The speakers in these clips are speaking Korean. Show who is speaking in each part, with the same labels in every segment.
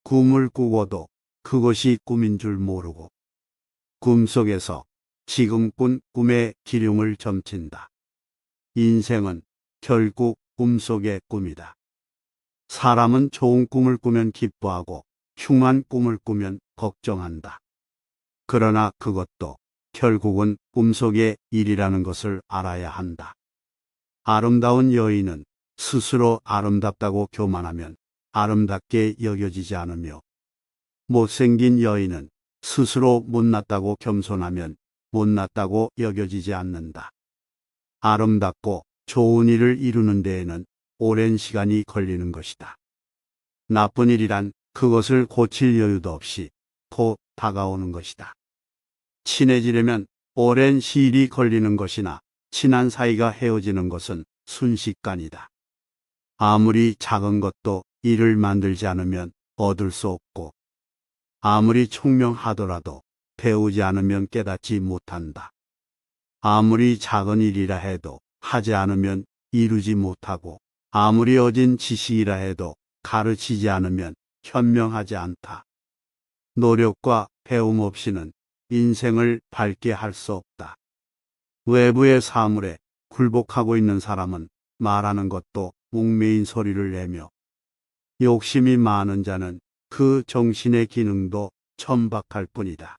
Speaker 1: 꿈을 꾸고도 그것이 꿈인 줄 모르고 꿈속에서 지금 꾼 꿈의 기륭을 점친다. 인생은 결국 꿈속의 꿈이다. 사람은 좋은 꿈을 꾸면 기뻐하고 흉한 꿈을 꾸면 걱정한다. 그러나 그것도 결국은 꿈속의 일이라는 것을 알아야 한다. 아름다운 여인은 스스로 아름답다고 교만하면 아름답게 여겨지지 않으며, 못생긴 여인은 스스로 못났다고 겸손하면 못났다고 여겨지지 않는다. 아름답고 좋은 일을 이루는 데에는 오랜 시간이 걸리는 것이다. 나쁜 일이란 그것을 고칠 여유도 없이 곧 다가오는 것이다. 친해지려면 오랜 시일이 걸리는 것이나 친한 사이가 헤어지는 것은 순식간이다. 아무리 작은 것도 일을 만들지 않으면 얻을 수 없고, 아무리 총명하더라도 배우지 않으면 깨닫지 못한다. 아무리 작은 일이라 해도 하지 않으면 이루지 못하고, 아무리 어진 지식이라 해도 가르치지 않으면 현명하지 않다. 노력과 배움 없이는 인생을 밝게 할 수 없다. 외부의 사물에 굴복하고 있는 사람은 말하는 것도 웅매인 소리를 내며, 욕심이 많은 자는 그 정신의 기능도 천박할 뿐이다.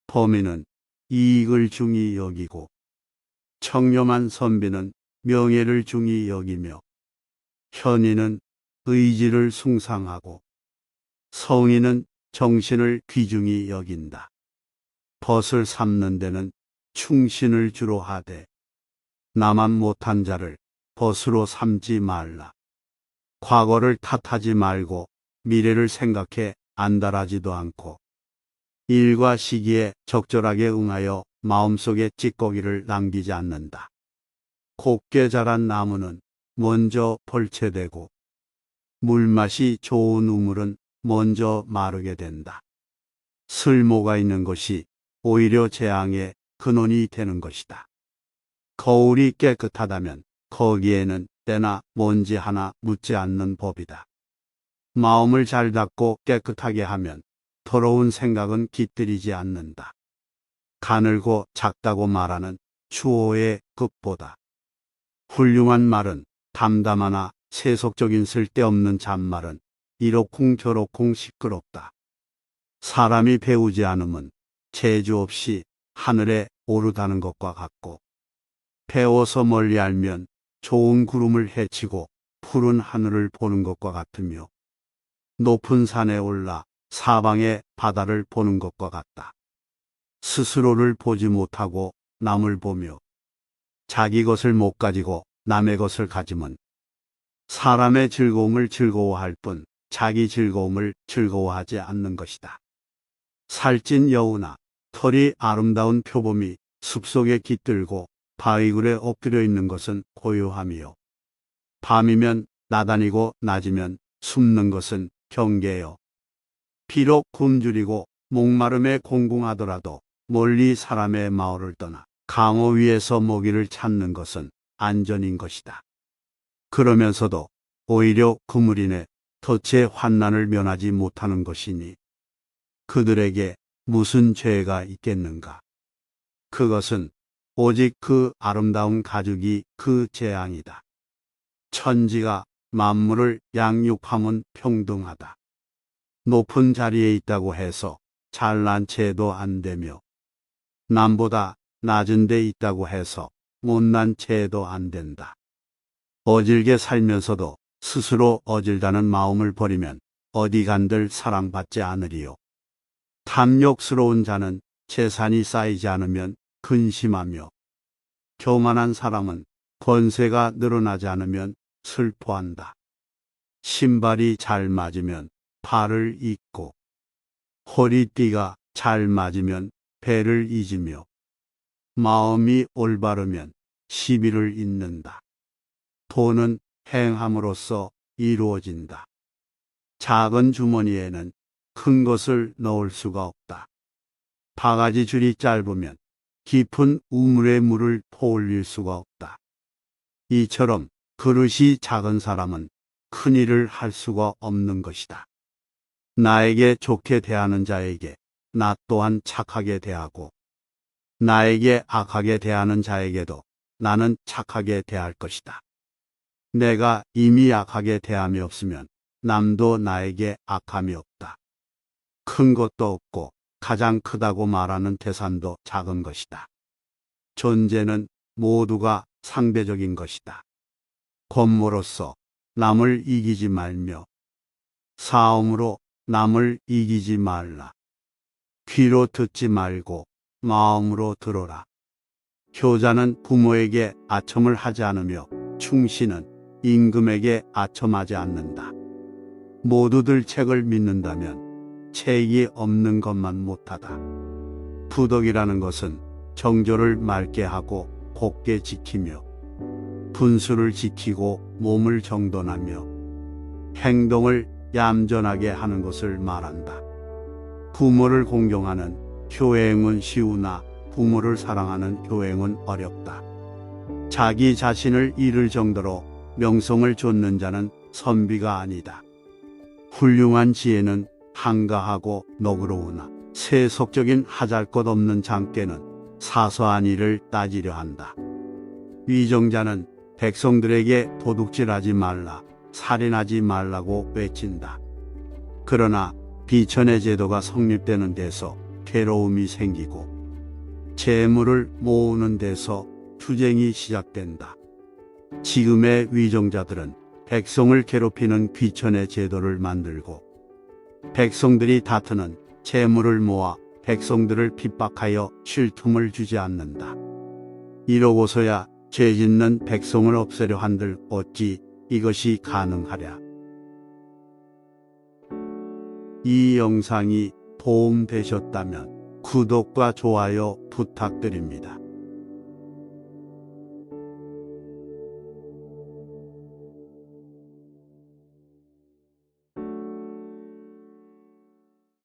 Speaker 1: 범인은 이익을 중히 여기고, 청렴한 선비는 명예를 중히 여기며, 현인은 의지를 숭상하고, 성인은 정신을 귀중히 여긴다. 벗을 삼는 데는 충신을 주로 하되, 나만 못한 자를 벗으로 삼지 말라. 과거를 탓하지 말고 미래를 생각해 안달하지도 않고, 일과 시기에 적절하게 응하여 마음속에 찌꺼기를 남기지 않는다. 곱게 자란 나무는 먼저 벌채되고, 물맛이 좋은 우물은 먼저 마르게 된다. 쓸모가 있는 것이 오히려 재앙의 근원이 되는 것이다. 거울이 깨끗하다면 거기에는 때나 먼지 하나 묻지 않는 법이다. 마음을 잘 닦고 깨끗하게 하면 더러운 생각은 깃들이지 않는다. 가늘고 작다고 말하는 추호의 끝보다 훌륭한 말은 담담하나 세속적인 쓸데없는 잔말은 이러쿵저러쿵 시끄럽다. 사람이 배우지 않음은 재주 없이 하늘에 오르다는 것과 같고, 배워서 멀리 알면 좋은 구름을 헤치고 푸른 하늘을 보는 것과 같으며, 높은 산에 올라 사방의 바다를 보는 것과 같다. 스스로를 보지 못하고 남을 보며 자기 것을 못 가지고 남의 것을 가짐은 사람의 즐거움을 즐거워할 뿐 자기 즐거움을 즐거워하지 않는 것이다. 살찐 여우나 털이 아름다운 표범이 숲속에 깃들고 바위굴에 엎드려 있는 것은 고요함이요, 밤이면 나다니고 낮이면 숨는 것은 경계요. 비록 굶주리고 목마름에 공공하더라도 멀리 사람의 마을을 떠나 강호 위에서 먹이를 찾는 것은 안전인 것이다. 그러면서도 오히려 그물인의 덫의 환난을 면하지 못하는 것이니 그들에게 무슨 죄가 있겠는가. 그것은 오직 그 아름다운 가죽이 그 재앙이다. 천지가 만물을 양육함은 평등하다. 높은 자리에 있다고 해서 잘난 체도 안 되며, 남보다 낮은 데 있다고 해서 못난 체도 안 된다. 어질게 살면서도 스스로 어질다는 마음을 버리면 어디 간들 사랑받지 않으리요. 탐욕스러운 자는 재산이 쌓이지 않으면 근심하며, 교만한 사람은 권세가 늘어나지 않으면 슬퍼한다. 신발이 잘 맞으면 발을 잇고, 허리띠가 잘 맞으면 배를 잊으며, 마음이 올바르면 시비를 잇는다. 돈은 행함으로써 이루어진다. 작은 주머니에는 큰 것을 넣을 수가 없다. 바가지 줄이 짧으면 깊은 우물에 물을 퍼올릴 수가 없다. 이처럼 그릇이 작은 사람은 큰 일을 할 수가 없는 것이다. 나에게 좋게 대하는 자에게 나 또한 착하게 대하고 나에게 악하게 대하는 자에게도 나는 착하게 대할 것이다. 내가 이미 악하게 대함이 없으면 남도 나에게 악함이 없다. 큰 것도 없고 가장 크다고 말하는 태산도 작은 것이다. 존재는 모두가 상대적인 것이다. 권모로서 남을 이기지 말며 싸움으로 남을 이기지 말라. 귀로 듣지 말고 마음으로 들어라. 효자는 부모에게 아첨을 하지 않으며 충신은 임금에게 아첨하지 않는다. 모두들 책을 믿는다면 책이 없는 것만 못하다. 부덕이라는 것은 정조를 맑게 하고 곱게 지키며 분수를 지키고 몸을 정돈하며 행동을 얌전하게 하는 것을 말한다. 부모를 공경하는 효행은 쉬우나 부모를 사랑하는 효행은 어렵다. 자기 자신을 잃을 정도로 명성을 좇는 자는 선비가 아니다. 훌륭한 지혜는 한가하고 너그러우나 세속적인 하잘것없는 장깨는 사소한 일을 따지려 한다. 위정자는 백성들에게 도둑질하지 말라, 살인하지 말라고 외친다. 그러나 비천의 제도가 성립되는 데서 괴로움이 생기고 재물을 모으는 데서 투쟁이 시작된다. 지금의 위정자들은 백성을 괴롭히는 귀천의 제도를 만들고 백성들이 다투는 재물을 모아 백성들을 핍박하여 쉴 틈을 주지 않는다. 이러고서야 죄짓는 백성을 없애려 한들 어찌 이것이 가능하랴. 이 영상이 도움되셨다면 구독과 좋아요 부탁드립니다.